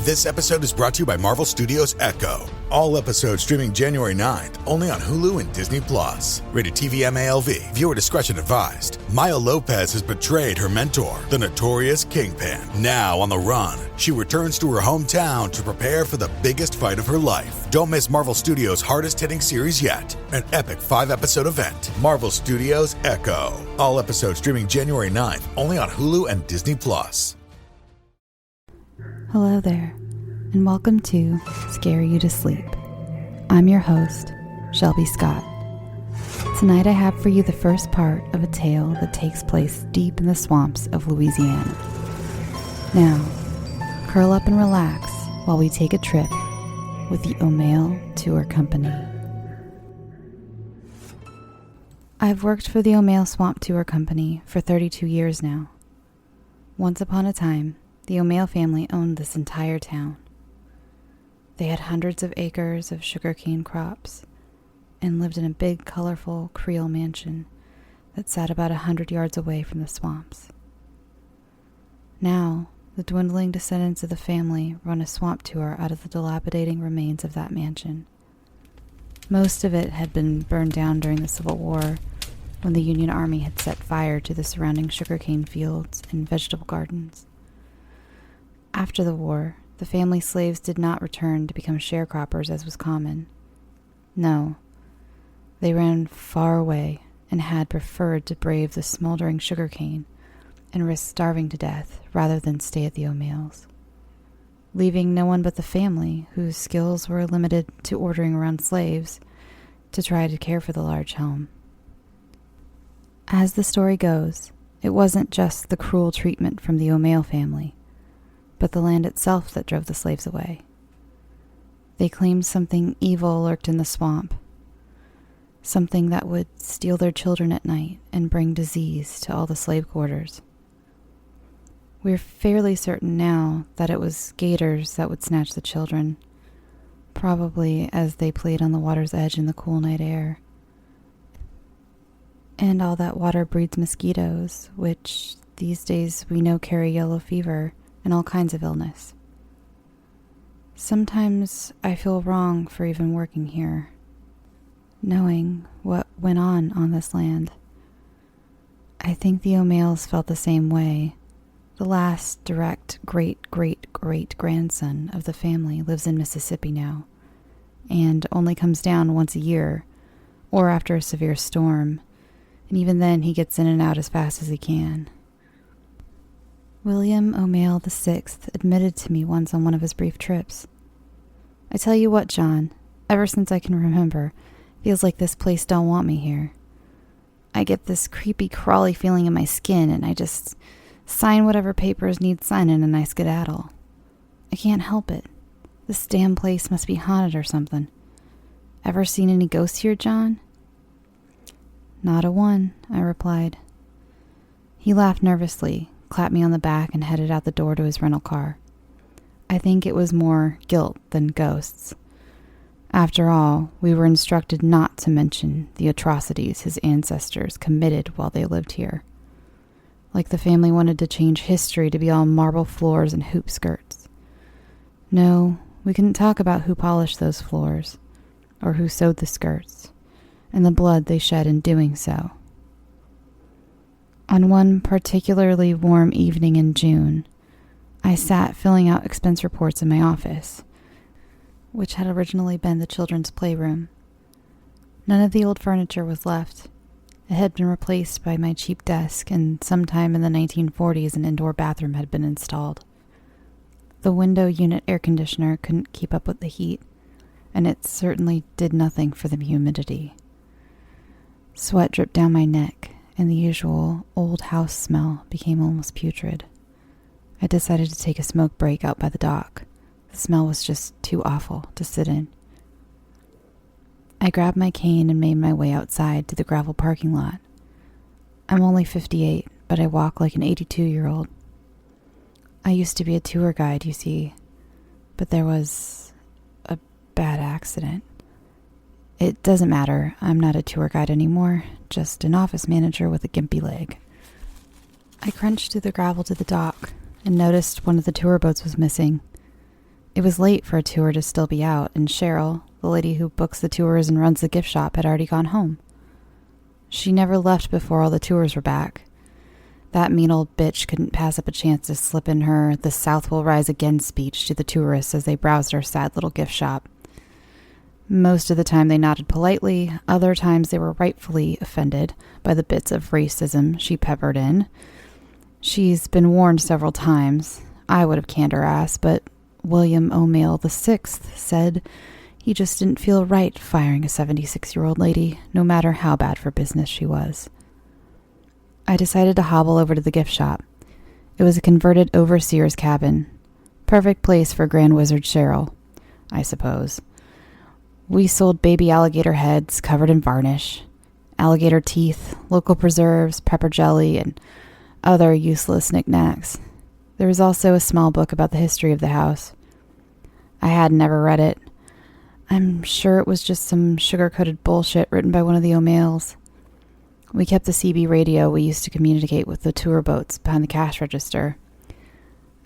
This episode is brought to you by Marvel Studios Echo. All episodes streaming January 9th, only on Hulu and Disney+. Rated TV MALV. Viewer discretion advised. Maya Lopez has betrayed her mentor, the notorious Kingpin. Now on the run, she returns to her hometown to prepare for the biggest fight of her life. Don't miss Marvel Studios' hardest-hitting series yet. An epic 5-episode event. Marvel Studios Echo. All episodes streaming January 9th, only on Hulu and Disney+. Hello there, and welcome to Scare You to Sleep. I'm your host, Shelby Scott. Tonight I have for you the first part of a tale that takes place deep in the swamps of Louisiana. Now, curl up and relax while we take a trip with the Aumaille Tour Company. I've worked for the Aumaille Swamp Tour Company for 32 years now. Once upon a time, the Aumaille family owned this entire town. They had hundreds of acres of sugarcane crops and lived in a big, colorful Creole mansion that sat about 100 yards away from the swamps. Now, the dwindling descendants of the family run a swamp tour out of the dilapidating remains of that mansion. Most of it had been burned down during the Civil War when the Union Army had set fire to the surrounding sugarcane fields and vegetable gardens. After the war, the family slaves did not return to become sharecroppers as was common. No, they ran far away and had preferred to brave the smoldering sugarcane and risk starving to death rather than stay at the Aumailles, leaving no one but the family, whose skills were limited to ordering around slaves, to try to care for the large home. As the story goes, it wasn't just the cruel treatment from the Aumaille family, but the land itself that drove the slaves away. They claimed something evil lurked in the swamp, something that would steal their children at night and bring disease to all the slave quarters. We're fairly certain now that it was gators that would snatch the children, probably as they played on the water's edge in the cool night air. And all that water breeds mosquitoes, which these days we know carry yellow fever and all kinds of illness. Sometimes I feel wrong for even working here, knowing what went on this land. I think the Aumailles felt the same way. The last direct great-great-great-grandson of the family lives in Mississippi now, and only comes down once a year, or after a severe storm, and even then he gets in and out as fast as he can. William Aumaille VI admitted to me once on one of his brief trips. I tell you what, John, ever since I can remember, feels like this place don't want me here. I get this creepy, crawly feeling in my skin, and I just sign whatever papers need signing and I skedaddle. I can't help it. This damn place must be haunted or something. Ever seen any ghosts here, John? Not a one, I replied. He laughed nervously, clapped me on the back, and headed out the door to his rental car. I think it was more guilt than ghosts. After all, we were instructed not to mention the atrocities his ancestors committed while they lived here. Like the family wanted to change history to be all marble floors and hoop skirts. No, we couldn't talk about who polished those floors, or who sewed the skirts, and the blood they shed in doing so. On one particularly warm evening in June, I sat filling out expense reports in my office, which had originally been the children's playroom. None of the old furniture was left. It had been replaced by my cheap desk, and sometime in the 1940s an indoor bathroom had been installed. The window unit air conditioner couldn't keep up with the heat, and it certainly did nothing for the humidity. Sweat dripped down my neck, and the usual old house smell became almost putrid. I decided to take a smoke break out by the dock. The smell was just too awful to sit in. I grabbed my cane and made my way outside to the gravel parking lot. I'm only 58, but I walk like an 82-year-old. I used to be a tour guide, you see, but there was a bad accident. It doesn't matter. I'm not a tour guide anymore, just an office manager with a gimpy leg. I crunched through the gravel to the dock and noticed one of the tour boats was missing. It was late for a tour to still be out, and Cheryl, the lady who books the tours and runs the gift shop, had already gone home. She never left before all the tours were back. That mean old bitch couldn't pass up a chance to slip in her "The South Will Rise Again" speech to the tourists as they browsed our sad little gift shop. Most of the time they nodded politely, other times they were rightfully offended by the bits of racism she peppered in. She's been warned several times. I would have canned her ass, but William Aumaille VI said he just didn't feel right firing a 76-year-old lady, no matter how bad for business she was. I decided to hobble over to the gift shop. It was a converted overseer's cabin. Perfect place for Grand Wizard Cheryl, I suppose. We sold baby alligator heads covered in varnish, alligator teeth, local preserves, pepper jelly, and other useless knickknacks. There was also a small book about the history of the house. I had never read it. I'm sure it was just some sugar-coated bullshit written by one of the Aumailles. We kept the CB radio we used to communicate with the tour boats behind the cash register.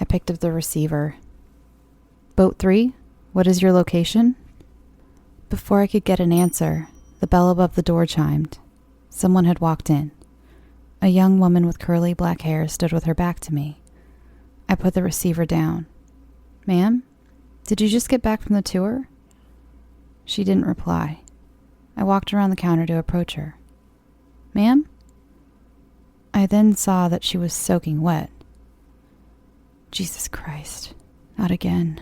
I picked up the receiver. "Boat 3, what is your location?" Before I could get an answer, the bell above the door chimed. Someone had walked in. A young woman with curly black hair stood with her back to me. I put the receiver down. "Ma'am, did you just get back from the tour?" She didn't reply. I walked around the counter to approach her. "Ma'am?" I then saw that she was soaking wet. Jesus Christ, not again.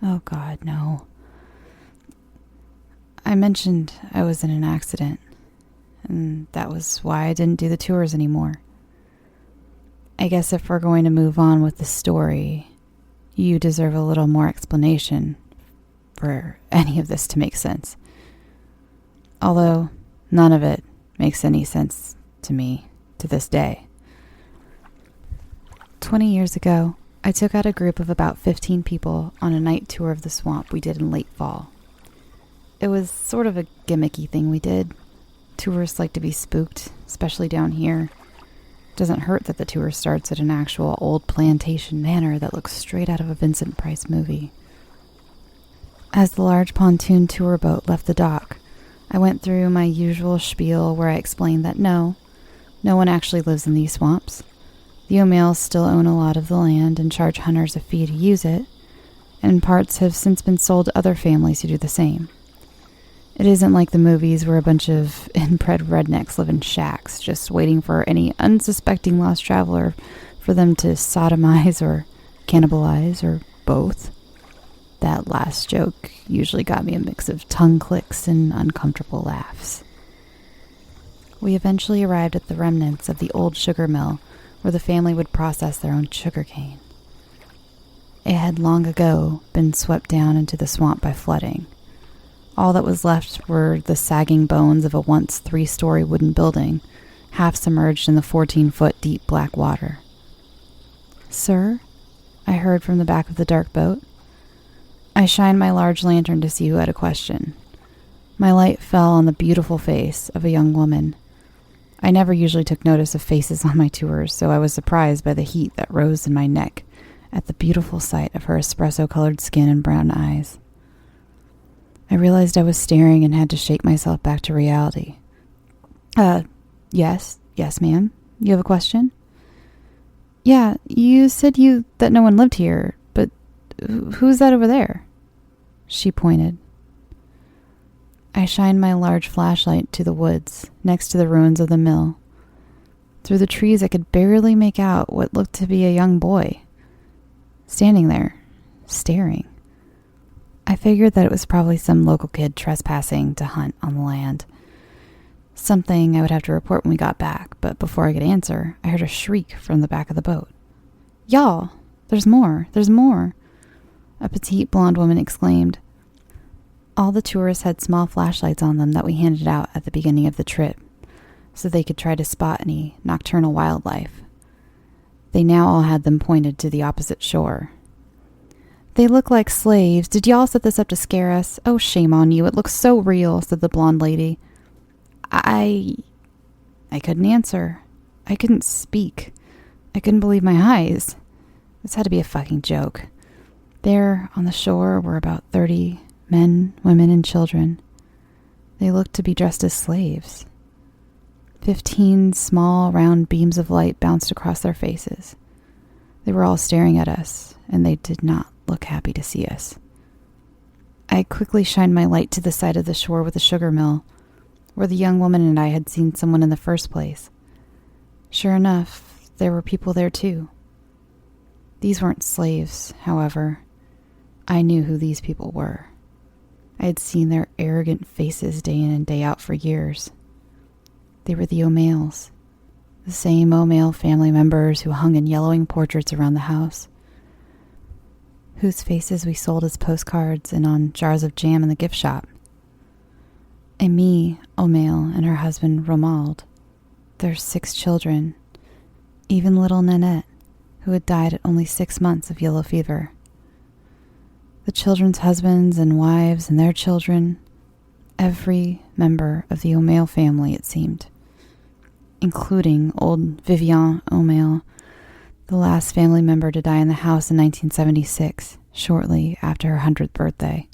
Oh God, no. I mentioned I was in an accident, and that was why I didn't do the tours anymore. I guess if we're going to move on with the story, you deserve a little more explanation for any of this to make sense. Although none of it makes any sense to me to this day. 20 years ago, I took out a group of about 15 people on a night tour of the swamp we did in late fall. It was sort of a gimmicky thing we did. Tourists like to be spooked, especially down here. It doesn't hurt that the tour starts at an actual old plantation manor that looks straight out of a Vincent Price movie. As the large pontoon tour boat left the dock, I went through my usual spiel where I explained that no one actually lives in these swamps. The Aumailles still own a lot of the land and charge hunters a fee to use it, and parts have since been sold to other families who do the same. It isn't like the movies where a bunch of inbred rednecks live in shacks, just waiting for any unsuspecting lost traveler for them to sodomize or cannibalize or both. That last joke usually got me a mix of tongue clicks and uncomfortable laughs. We eventually arrived at the remnants of the old sugar mill where the family would process their own sugarcane. It had long ago been swept down into the swamp by flooding. All that was left were the sagging bones of a once 3-story wooden building, half submerged in the 14-foot deep black water. "Sir?" I heard from the back of the dark boat. I shined my large lantern to see who had a question. My light fell on the beautiful face of a young woman. I never usually took notice of faces on my tours, so I was surprised by the heat that rose in my neck at the beautiful sight of her espresso-colored skin and brown eyes. I realized I was staring and had to shake myself back to reality. Yes, ma'am. You have a question?" "Yeah, you said that no one lived here, but who's that over there?" She pointed. I shined my large flashlight to the woods next to the ruins of the mill. Through the trees I could barely make out what looked to be a young boy, standing there, staring. I figured that it was probably some local kid trespassing to hunt on the land. Something I would have to report when we got back, but before I could answer, I heard a shriek from the back of the boat. "Y'all, there's more, there's more," a petite blonde woman exclaimed. All the tourists had small flashlights on them that we handed out at the beginning of the trip, so they could try to spot any nocturnal wildlife. They now all had them pointed to the opposite shore. "They look like slaves. Did y'all set this up to scare us? Oh, shame on you. It looks so real," said the blonde lady. I couldn't answer. I couldn't speak. I couldn't believe my eyes. This had to be a fucking joke. There on the shore were about 30 men, women, and children. They looked to be dressed as slaves. 15 small, round beams of light bounced across their faces. They were all staring at us, and they did not look happy to see us. I quickly shined my light to the side of the shore with the sugar mill, where the young woman and I had seen someone in the first place. Sure enough, there were people there too. These weren't slaves, however. I knew who these people were. I had seen their arrogant faces day in and day out for years. They were the Aumailles, the same Aumaille family members who hung in yellowing portraits around the house, whose faces we sold as postcards and on jars of jam in the gift shop. Aumaille, Aumaille, and her husband Romuald, their 6 children, even little Nanette, who had died at only 6 months of yellow fever. The children's husbands and wives and their children, every member of the Aumaille family, it seemed, including old Vivian Aumaille, the last family member to die in the house in 1976, shortly after her 100th birthday.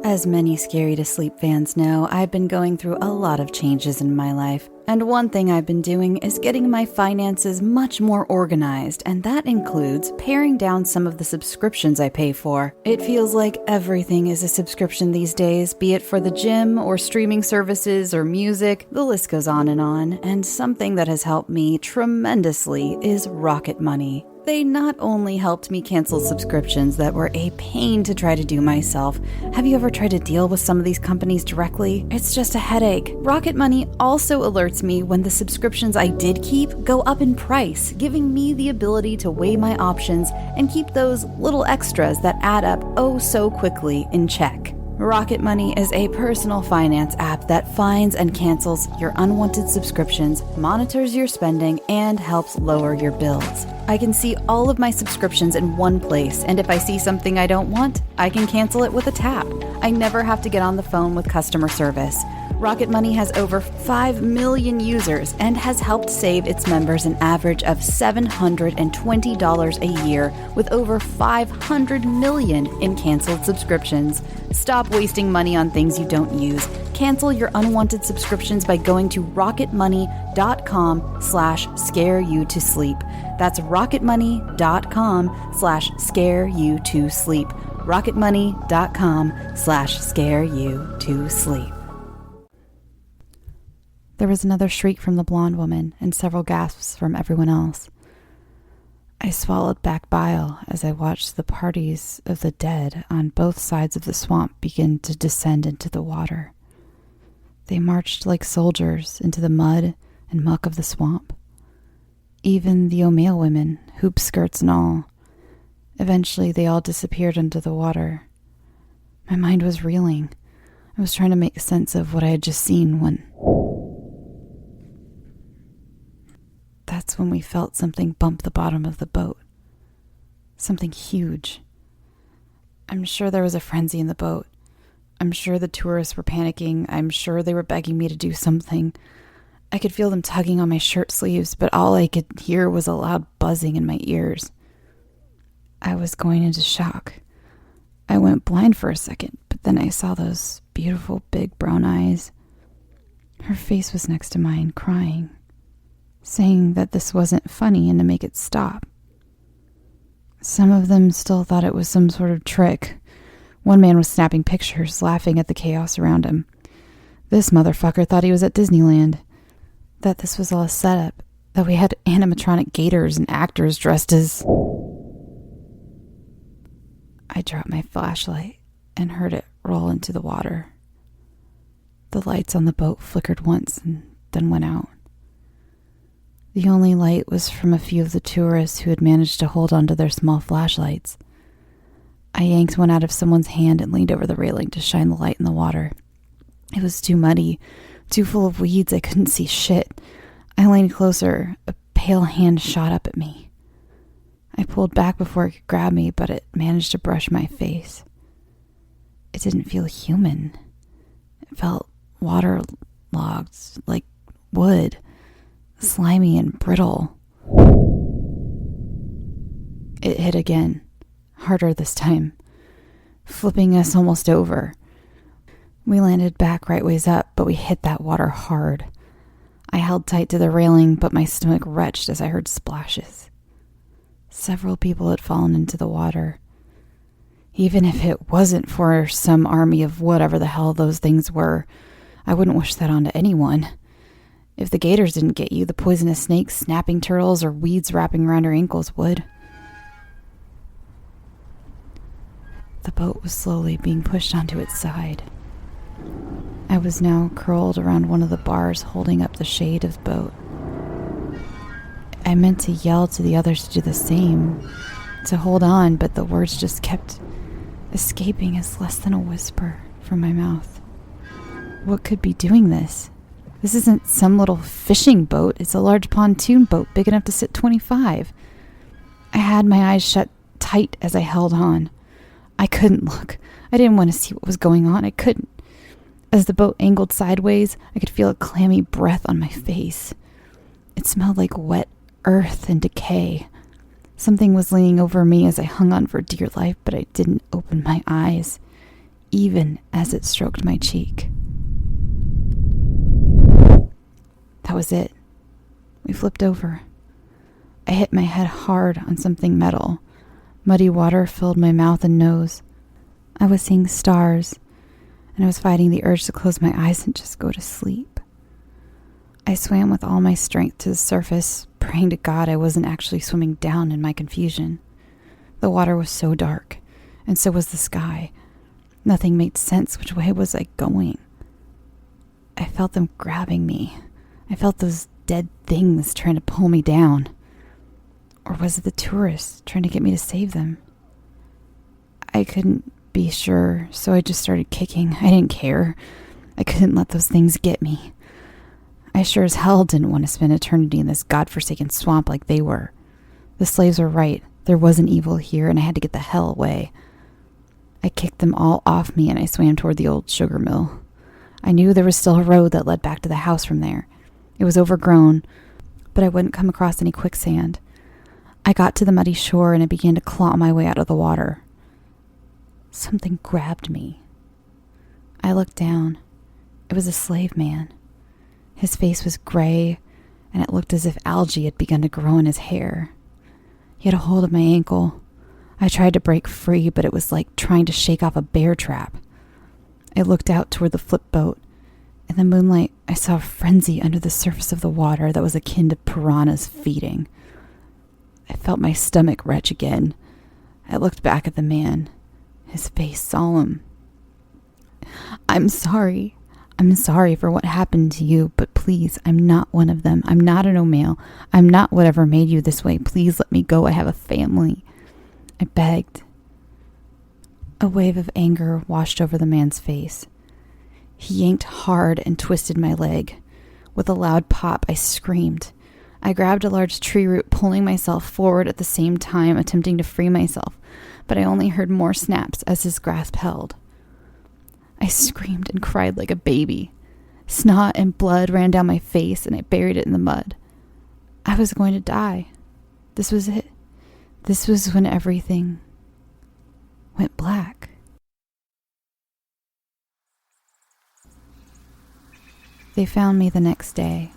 As many Scary to Sleep fans know, I've been going through a lot of changes in my life, and one thing I've been doing is getting my finances much more organized, and that includes paring down some of the subscriptions I pay for. It feels like everything is a subscription these days, be it for the gym or streaming services or music, the list goes on, and something that has helped me tremendously is Rocket Money. They not only helped me cancel subscriptions that were a pain to try to do myself. Have you ever tried to deal with some of these companies directly? It's just a headache. Rocket Money also alerts me when the subscriptions I did keep go up in price, giving me the ability to weigh my options and keep those little extras that add up oh so quickly in check. Rocket Money is a personal finance app that finds and cancels your unwanted subscriptions, monitors your spending, and helps lower your bills. I can see all of my subscriptions in one place, and if I see something I don't want, I can cancel it with a tap. I never have to get on the phone with customer service. Rocket Money has over 5 million users and has helped save its members an average of $720 a year with over 500 million in canceled subscriptions. Stop wasting money on things you don't use. Cancel your unwanted subscriptions by going to rocketmoney.com/scareyoutosleep. That's rocketmoney.com/scareyoutosleep. rocketmoney.com/scareyoutosleep. There was another shriek from the blonde woman and several gasps from everyone else. I swallowed back bile as I watched the parties of the dead on both sides of the swamp begin to descend into the water. They marched like soldiers into the mud and muck of the swamp. Even the Aumaille women, hoop skirts and all. Eventually they all disappeared under the water. My mind was reeling. I was trying to make sense of what I had just seen when... That's when we felt something bump the bottom of the boat. Something huge. I'm sure there was a frenzy in the boat. I'm sure the tourists were panicking. I'm sure they were begging me to do something. I could feel them tugging on my shirt sleeves, but all I could hear was a loud buzzing in my ears. I was going into shock. I went blind for a second, but then I saw those beautiful big brown eyes. Her face was next to mine, crying, saying that this wasn't funny and to make it stop. Some of them still thought it was some sort of trick. One man was snapping pictures, laughing at the chaos around him. This motherfucker thought he was at Disneyland, that this was all a setup, that we had animatronic gators and actors dressed as... I dropped my flashlight and heard it roll into the water. The lights on the boat flickered once and then went out. The only light was from a few of the tourists who had managed to hold onto their small flashlights. I yanked one out of someone's hand and leaned over the railing to shine the light in the water. It was too muddy, too full of weeds, I couldn't see shit. I leaned closer. A pale hand shot up at me. I pulled back before it could grab me, but it managed to brush my face. It didn't feel human. It felt waterlogged, like wood, slimy and brittle. It hit again, harder this time, flipping us almost over. We landed back right ways up, but we hit that water hard. I held tight to the railing, but my stomach retched as I heard splashes. Several people had fallen into the water. Even if it wasn't for some army of whatever the hell those things were, I wouldn't wish that onto anyone. If the gators didn't get you, the poisonous snakes, snapping turtles, or weeds wrapping around your ankles would. The boat was slowly being pushed onto its side. I was now curled around one of the bars holding up the shade of the boat. I meant to yell to the others to do the same, to hold on, but the words just kept escaping as less than a whisper from my mouth. What could be doing this? This isn't some little fishing boat. It's a large pontoon boat big enough to sit 25. I had my eyes shut tight as I held on. I couldn't look. I didn't want to see what was going on. I couldn't. As the boat angled sideways, I could feel a clammy breath on my face. It smelled like wet earth and decay. Something was leaning over me as I hung on for dear life, but I didn't open my eyes, even as it stroked my cheek. That was it. We flipped over. I hit my head hard on something metal. Muddy water filled my mouth and nose. I was seeing stars, and I was fighting the urge to close my eyes and just go to sleep. I swam with all my strength to the surface, praying to God I wasn't actually swimming down in my confusion. The water was so dark, and so was the sky. Nothing made sense. Which way was I going? I felt them grabbing me. I felt those dead things trying to pull me down. Or was it the tourists trying to get me to save them? I couldn't be sure, so I just started kicking. I didn't care. I couldn't let those things get me. I sure as hell didn't want to spend eternity in this godforsaken swamp like they were. The slaves were right. There was an evil here, and I had to get the hell away. I kicked them all off me, and I swam toward the old sugar mill. I knew there was still a road that led back to the house from there. It was overgrown, but I wouldn't come across any quicksand. I got to the muddy shore, and I began to claw my way out of the water. Something grabbed me. I looked down. It was a slave man. His face was gray, and it looked as if algae had begun to grow in his hair. He had a hold of my ankle. I tried to break free, but it was like trying to shake off a bear trap. I looked out toward the flip boat. In the moonlight, I saw a frenzy under the surface of the water that was akin to piranhas feeding. I felt my stomach retch again. I looked back at the man, his face solemn. I'm sorry for what happened to you, but please, I'm not one of them. I'm not an Aumaille. I'm not whatever made you this way. Please let me go. I have a family. I begged. A wave of anger washed over the man's face. He yanked hard and twisted my leg. With a loud pop, I screamed. I grabbed a large tree root, pulling myself forward at the same time, attempting to free myself, but I only heard more snaps as his grasp held. I screamed and cried like a baby. Snot and blood ran down my face, and I buried it in the mud. I was going to die. This was it. This was when everything went black. They found me the next day.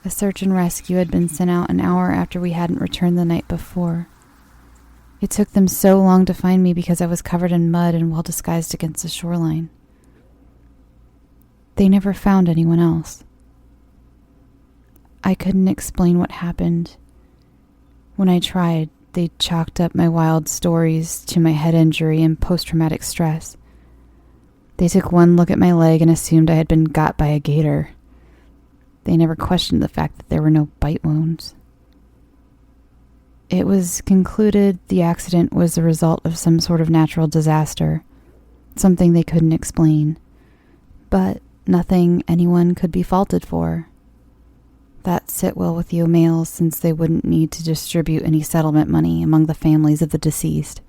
A search and rescue had been sent out an hour after we hadn't returned the night before. It took them so long to find me because I was covered in mud and well disguised against the shoreline. They never found anyone else. I couldn't explain what happened. When I tried, they chalked up my wild stories to my head injury and post-traumatic stress. They took one look at my leg and assumed I had been got by a gator. They never questioned the fact that there were no bite wounds. It was concluded the accident was the result of some sort of natural disaster, something they couldn't explain, but nothing anyone could be faulted for. That sit well with the Aumailles, since they wouldn't need to distribute any settlement money among the families of the deceased.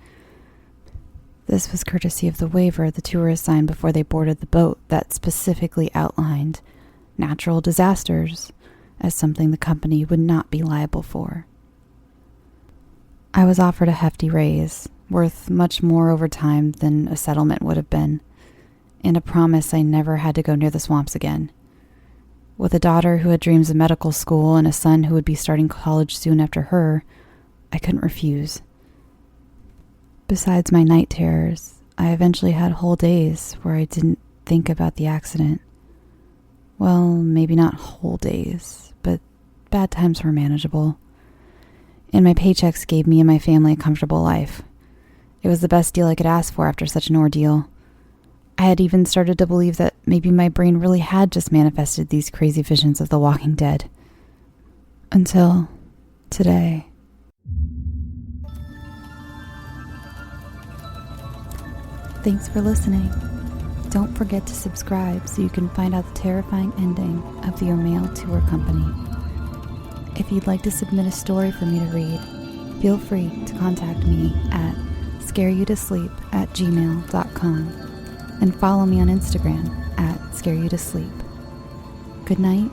This was courtesy of the waiver the tourists signed before they boarded the boat that specifically outlined natural disasters as something the company would not be liable for. I was offered a hefty raise, worth much more over time than a settlement would have been, and a promise I never had to go near the swamps again. With a daughter who had dreams of medical school and a son who would be starting college soon after her, I couldn't refuse. Besides my night terrors, I eventually had whole days where I didn't think about the accident. Well, maybe not whole days, but bad times were manageable. And my paychecks gave me and my family a comfortable life. It was the best deal I could ask for after such an ordeal. I had even started to believe that maybe my brain really had just manifested these crazy visions of the Walking Dead. Until today. Thanks for listening. Don't forget to subscribe so you can find out the terrifying ending of the Aumaille Tour Company. If you'd like to submit a story for me to read, feel free to contact me at scareyoutosleep@gmail.com and follow me on Instagram at scareyoutosleep. Good night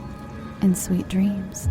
and sweet dreams.